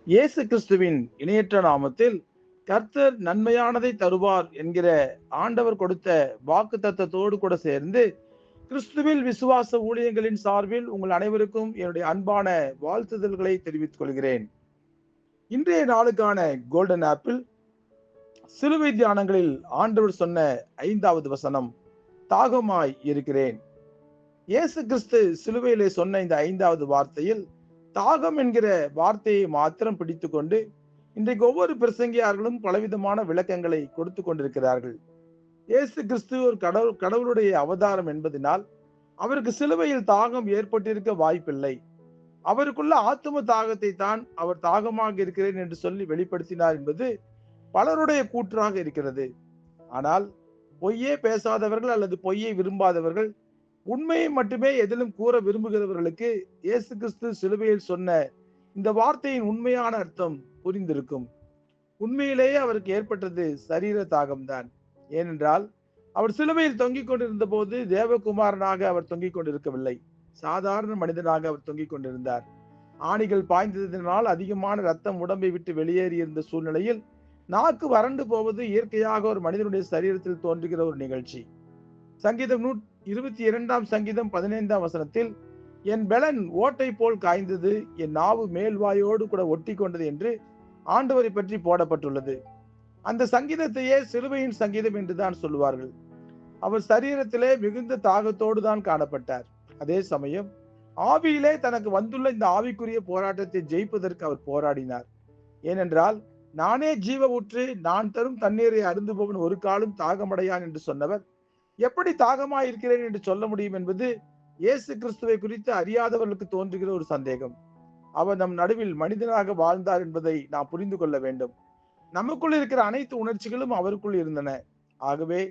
இயேசு கிறிஸ்துவின் இணையற்ற நாமத்தில் கர்த்தர் நன்மையானதை தருவார் என்கிற ஆண்டவர் கொடுத்த வாக்குத்தத்தத்தோடு கூட சேர்ந்து கிறிஸ்துவில் விசுவாச ஊழியங்களின் சார்பில் உங்கள் அனைவருக்கும் என்னுடைய அன்பான வாழ்த்துதல்களை தெரிவித்துக் கொள்கிறேன். இன்றைய நாளுக்கான கோல்டன் ஆப்பிள் சிலுவை தியானங்களில் ஆண்டவர் சொன்ன 5வது வசனம், தாகமாய் இருக்கிறேன். இயேசு கிறிஸ்து சிலுவையிலே சொன்ன இந்த 5வது வார்த்தையில் தாகம் என்கிற வார்த்தையை மாத்திரம் பிடித்துக் கொண்டு இன்றைக்கு ஒவ்வொரு பிரசங்கியார்களும் பலவிதமான விளக்கங்களை கொடுத்து கொண்டிருக்கிறார்கள். இயேசு கிறிஸ்து ஒரு கடவுளுடைய அவதாரம் என்பதனால் அவருக்கு சிலுவையில் தாகம் ஏற்பட்டிருக்க வாய்ப்பில்லை. அவருக்குள்ள ஆத்தும தாகத்தை தான் அவர் தாகமாக இருக்கிறேன் என்று சொல்லி வெளிப்படுத்தினார் என்பது பலருடைய கூற்றாக இருக்கிறது. ஆனால் பொய்யே பேசாதவர்கள் அல்லது பொய்யை விரும்பாதவர்கள், உண்மையை மட்டுமே எதிலும் கூற விரும்புகிறவர்களுக்கு இயேசு கிறிஸ்து சிலுவையில் சொன்ன இந்த வார்த்தையின் உண்மையான அர்த்தம் புரிந்திருக்கும். உண்மையிலேயே அவருக்கு ஏற்பட்டது சரீர தாகம்தான். ஏனென்றால் அவர் சிலுவையில் தொங்கிக் கொண்டிருந்த போது தேவகுமாரனாக அவர் தொங்கிக் கொண்டிருக்கவில்லை, சாதாரண மனிதனாக அவர் தொங்கிக் கொண்டிருந்தார். ஆணிகள் பாய்ந்ததினால் அதிகமான ரத்தம் உடம்பை விட்டு வெளியேறியிருந்த சூழ்நிலையில் நாக்கு வறண்டு போவது இயற்கையாக ஒரு மனிதனுடைய சரீரத்தில் தோன்றுகிற ஒரு நிகழ்ச்சி. சங்கீதம் 22 சங்கீதம் 15 வசனத்தில், என் பெலன் ஓட்டை போல் காய்ந்தது, என் நாவு மேல்வாயோடு கூட ஒட்டி கொண்டது என்று ஆண்டவரை பற்றி போடப்பட்டுள்ளது. அந்த சங்கீதத்தையே சிலுவையின் சங்கீதம் என்றுதான் சொல்லுவார்கள். அவர் சரீரத்திலே மிகுந்த தாகத்தோடு தான் காணப்பட்டார். அதே சமயம் ஆவியிலே தனக்கு வந்துள்ள இந்த ஆவிக்குரிய போராட்டத்தை ஜெயிப்பதற்கு அவர் போராடினார். ஏனென்றால், நானே ஜீவ ஊற்று, நான் தரும் தண்ணீரை அருந்துபவன் ஒரு காலும் தாகமடையான் என்று சொன்னவர் எப்படி தாகமாய் இருக்கிறேன் என்று சொல்ல முடியும் என்பது இயேசு கிறிஸ்துவை குறித்து அறியாதவர்களுக்கு தோன்றுகிற ஒரு சந்தேகம். அவர் நம் நடுவில் மனிதனாக வாழ்ந்தார் என்பதை நாம் புரிந்து கொள்ள வேண்டும். நமக்குள் இருக்கிற அனைத்து உணர்ச்சிகளும் அவருக்குள் இருந்தன. ஆகவே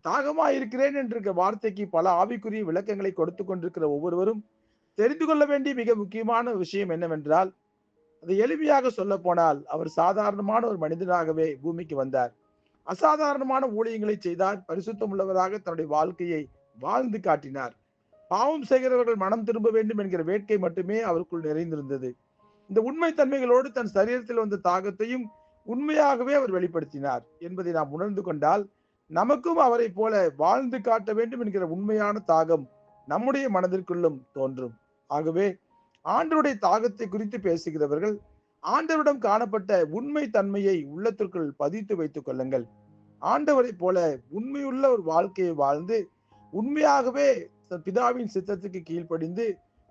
தாகமாய் இருக்கிறேன் என்ற வார்த்தைக்கு பல ஆவிக்குரிய விளக்கங்களை கொடுத்து கொண்டிருக்கிற ஒவ்வொருவரும் தெரிந்து கொள்ள வேண்டிய மிக முக்கியமான விஷயம் என்னவென்றால், அதை எளிமையாக சொல்ல போனால், அவர் சாதாரணமான ஒரு மனிதனாகவே பூமிக்கு வந்தார். அசாதாரணமான ஊழியங்களை செய்தார். பரிசுத்தம் உள்ளவராக தன்னுடைய வாழ்க்கையை வாழ்ந்து காட்டினார். பாவம் செய்கிறவர்கள் மனம் திரும்ப வேண்டும் என்கிற வேட்கை மட்டுமே அவருக்குள் நிறைந்திருந்தது. இந்த உண்மை தன்மைகளோடு தன் சரீரத்தில் வந்த தாகத்தையும் உண்மையாகவே அவர் வெளிப்படுத்தினார் என்பதை நாம் உணர்ந்து கொண்டால், நமக்கும் அவரை போல வாழ்ந்து காட்ட வேண்டும் என்கிற உண்மையான தாகம் நம்முடைய மனதிற்குள்ளும் தோன்றும். ஆகவே ஆண்டவருடைய தாகத்தை குறித்து பேசுகிறவர்கள் ஆண்டவரிடம் காணப்பட்ட உண்மை தன்மையை உள்ளத்திற்குள் பதித்து வைத்துக் கொள்ளுங்கள். ஆண்டவரை போல உண்மையுள்ள ஒரு வாழ்க்கையை வாழ்ந்து உண்மையாகவே பிதாவின் சித்தத்துக்கு கீழ்ப்படிந்து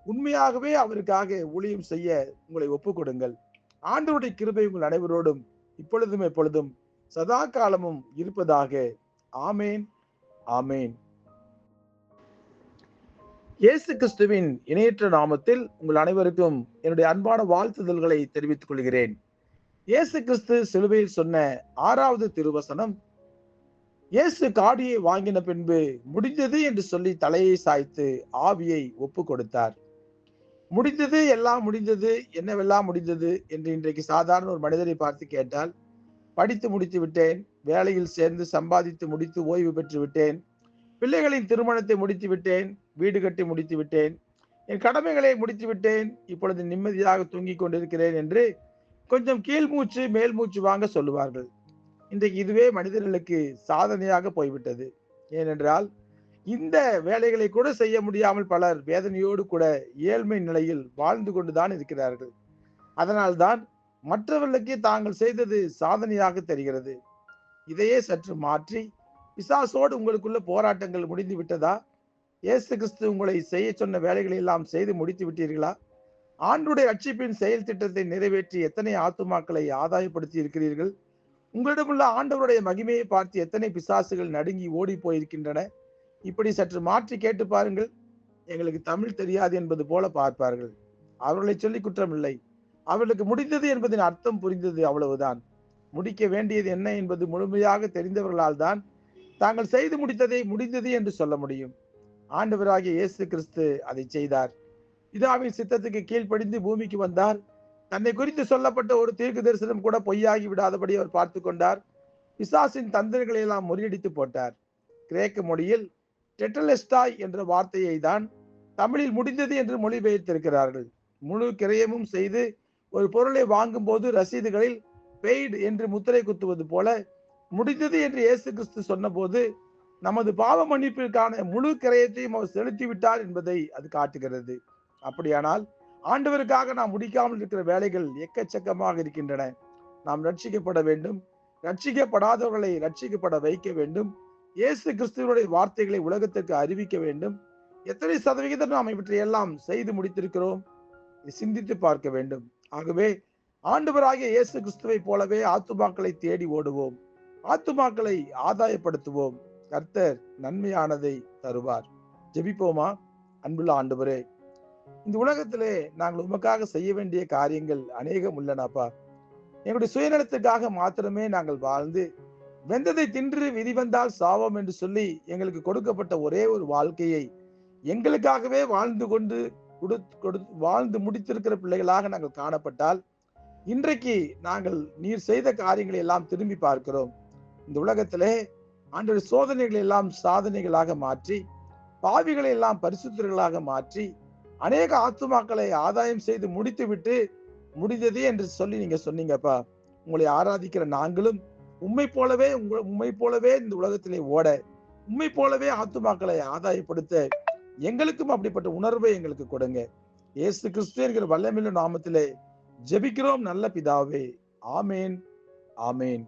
உண்மையாகவே அவருக்காக ஊழியம் செய்ய உங்களை ஒப்புக் கொடுங்கள். ஆண்டவருடைய கிருபை உங்கள் அனைவரோடும் இப்பொழுதும் எப்பொழுதும் சதா காலமும் இருப்பதாக. ஆமேன், ஆமேன். இயேசு கிறிஸ்துவின் இணையற்ற நாமத்தில் உங்கள் அனைவருக்கும் என்னுடைய அன்பான வாழ்த்துதல்களை தெரிவித்துக் கொள்கிறேன். இயேசு கிறிஸ்து சிலுவையில் சொன்ன 6வது திருவசனம், இயேசு காடியை வாங்கின பின்பு முடிந்தது என்று சொல்லி தலையை சாய்த்து ஆவியை ஒப்பு கொடுத்தார். முடிந்தது, எல்லாம் முடிந்தது, என்னவெல்லாம் முடிந்தது என்று இன்றைக்கு சாதாரண ஒரு மனிதரை பார்த்து கேட்டால், படித்து முடித்து விட்டேன், வேலையில் சேர்ந்து சம்பாதித்து முடித்து ஓய்வு பெற்று விட்டேன், பிள்ளைகளின் திருமணத்தை முடித்து விட்டேன், வீடு கட்டி முடித்து விட்டேன், என் கடமைகளை முடித்து விட்டேன், இப்பொழுது நிம்மதியாக தூங்கிக் கொண்டிருக்கிறேன் என்று கொஞ்சம் கீழ் மூச்சு மேல் மூச்சு வாங்க சொல்லுவார்கள். இன்றைக்கு இதுவே மனிதர்களுக்கு சாதனையாக போய்விட்டது. ஏனென்றால், இந்த வேலைகளை கூட செய்ய முடியாமல் பலர் வேதனையோடு கூட ஏழ்மை நிலையில் வாழ்ந்து கொண்டுதான் இருக்கிறார்கள். அதனால்தான் மற்றவர்களுக்கு தாங்கள் செய்தது சாதனையாக தெரிகிறது. இதையே சற்று மாற்றி, பிசாசோடு உங்களுக்குள்ள போராட்டங்கள் முடிந்து விட்டதா? இயேசு கிறிஸ்து உங்களை செய்ய சொன்ன வேலைகளை எல்லாம் செய்து முடித்து விட்டீர்களா? ஆண்டுடைய ரட்சிப்பின் செயல் திட்டத்தை நிறைவேற்றி எத்தனை ஆத்துமாக்களை ஆதாயப்படுத்தி இருக்கிறீர்கள்? உங்களிடமுள்ள ஆண்டவருடைய மகிமையை பார்த்து எத்தனை பிசாசுகள் நடுங்கி ஓடி போயிருக்கின்றன? இப்படி சற்று மாற்றி கேட்டு பாருங்கள். எங்களுக்கு தமிழ் தெரியாது என்பது போல பார்ப்பார்கள். அவர்களை சொல்லி குற்றமில்லை. அவர்களுக்கு முடிந்தது என்பதின் அர்த்தம் புரிந்தது, அவ்வளவுதான். முடிக்க வேண்டியது என்ன என்பது முழுமையாக தெரிந்தவர்களால் தான் தாங்கள் செய்து முடித்ததை முடிந்தது என்று சொல்ல முடியும். ஆண்டவராகிய இயேசு கிறிஸ்து அதை செய்தார். பிதாவின் சித்தத்துக்கு கீழ்ப்படிந்து பூமிக்கு வந்தார். தன்னை குறித்து சொல்லப்பட்ட ஒரு தீர்க்க தரிசனம் கூட பொய்யாகி விடாதபடி அவர் பார்த்து கொண்டார். பிசாசின் தந்திரங்களை எல்லாம் முறியடித்து போட்டார். கிரேக்க மொழியில் டெட்டலெஸ்டாய் என்ற வார்த்தையை தான் தமிழில் முடிந்தது என்று மொழிபெயர்த்திருக்கிறார்கள். முழு கிரயமும் செய்து ஒரு பொருளை வாங்கும் போது ரசீதுகளில் பெய்டு என்று முத்திரை குத்துவது போல முடிந்தது என்று இயேசு கிறிஸ்து சொன்ன போது நமது பாவ மன்னிப்பிற்கான முழு கிரயத்தையும் அவர் செலுத்தி விட்டார் என்பதை அது காட்டுகிறது. அப்படியானால் ஆண்டவருக்காக நாம் முடிக்காமல் இருக்கிற வேலைகள் எக்கச்சக்கமாக இருக்கின்றன. நாம் ரட்சிக்கப்பட வேண்டும். ரட்சிக்கப்படாதவர்களை ரட்சிக்கப்பட வைக்க வேண்டும். இயேசு கிறிஸ்துவனுடைய வார்த்தைகளை உலகத்திற்கு அறிவிக்க வேண்டும். எத்தனை சதவிகிதம் நாம் இவற்றையெல்லாம் செய்து முடித்திருக்கிறோம்? சிந்தித்து பார்க்க வேண்டும். ஆகவே ஆண்டவராகிய இயேசு கிறிஸ்துவை போலவே ஆத்துமாக்களை தேடி ஓடுவோம். ஆத்துமாக்களை ஆதாயப்படுத்துவோம். கர்த்தர் நன்மையானதை தருவார். ஜெபிப்போமா? அன்புள்ள ஆண்டவரே, இந்த உலகத்திலே நாங்கள் உமக்காக செய்ய வேண்டிய காரியங்கள் அநேகம் உள்ளனப்பா. எங்களுடைய சுயநலத்துக்காக மாத்திரமே நாங்கள் வாழ்ந்து வெந்ததை தின்று விதி வந்தால் சாவோம் என்று சொல்லி எங்களுக்கு கொடுக்கப்பட்ட ஒரே ஒரு வாழ்க்கையை எங்களுக்காகவே வாழ்ந்து முடித்திருக்கிற பிள்ளைகளாக நாங்கள் காணப்பட்டால், இன்றைக்கு நாங்கள் நீர் செய்த காரியங்களை எல்லாம் திரும்பி பார்க்கிறோம். இந்த உலகத்திலே ஆண்டவர் சோதனைகளை எல்லாம் சாதனைகளாக மாற்றி, பாவிகளை எல்லாம் பரிசுத்தர்களாக மாற்றி, அநேக ஆத்துமாக்களை ஆதாயம் செய்து முடித்து விட்டு முடிந்தது என்று சொல்லி நீங்க சொன்னீங்கப்பா. உங்களை ஆராதிக்கிற நாங்களும் உம்மை போலவே இந்த உலகத்திலே ஓட, உம்மை போலவே ஆத்துமாக்களை ஆதாயப்படுத்த எங்களுக்கும் அப்படிப்பட்ட உணர்வை எங்களுக்கு கொடுங்க. இயேசு கிறிஸ்து என்கிற வல்லமையுள்ள நாமத்திலே ஜெபிக்கிறோம் நல்ல பிதாவே. ஆமேன், ஆமேன்.